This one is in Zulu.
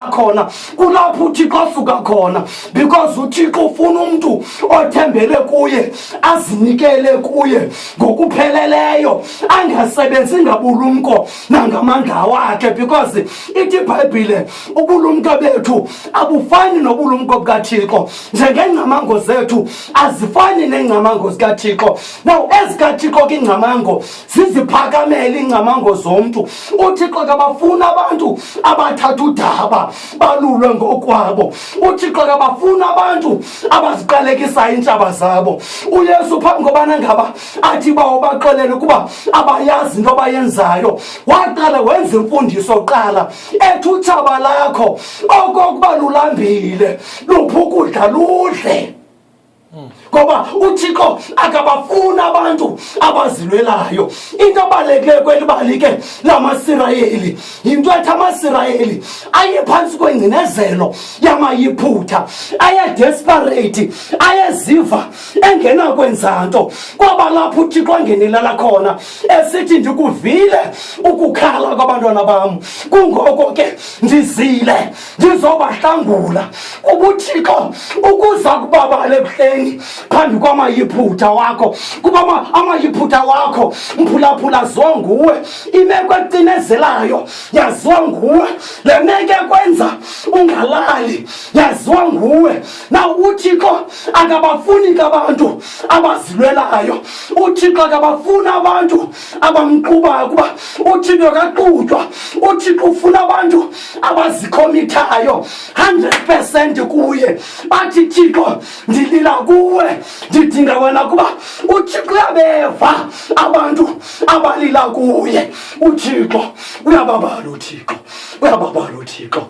khona kulapho uThixo asuka khona, because uThixo ufuna umuntu othembele kuye, azinikele kuye ngokupheleleyo, angasebenzi ngabulumko nangamandla wakhe, because ithi iBhayibhile ubulumko bethu abufani nobulumko bukaThixo, njengengcamango zethu azifani nengcamango zikaThixo. Now ezikaThixo ke ingcamango ziziphakamela ingcamango zomntu. uThixo kabafuna abantu abathatha udaba balulwe ngokwabo. uThixo kabafuna abantu abaziqalekisa intshaba zabo. uYesu phambi kobana ngaba athi bawubaxelele ukuba abayazi into abayenzayo, waqala wenza imfundiso qala ethi utshaba lakho okokuba lulambile lupha ukudla ludle. Ngoba uThixo akabafuna abantu abazilwelayo. Into abalulekileyo kweli bali ke lamaSirayeli yinto ethi amaSirayeli ayephansi kwengcinezelo yamayiphutha, desperate, ayeziva engena kwenza nto. Kwaba lapho uThixo angenelela khona esithi ndikuvile ukukhala kwabantwana bam, kungoko ke ndizile ndizobahlangula. ubuThixo ukuza kubabala ebuhleni phambi kwamayiphutha wakho, kuba amayiphutha wakho mphulaphula aziwa nguwe, imeko ecinezelayo yaziwa nguwe, le meko ekwenza ungalali yaziwa nguwe. Na uThixo akabafuni abantu abazilwelayo, uThixo akabafuni abantu abamqubayo, kuba uThixo kaqhutywa. uThixo ufuna abantu abazikhomithayo 100% kuye. Bathi Thixo ndilila kuwe, ndidinga wena, kuba uThixo uyabeva abantu abalila kuye. uThixo uyababala, uThixo uyababala, uThixo.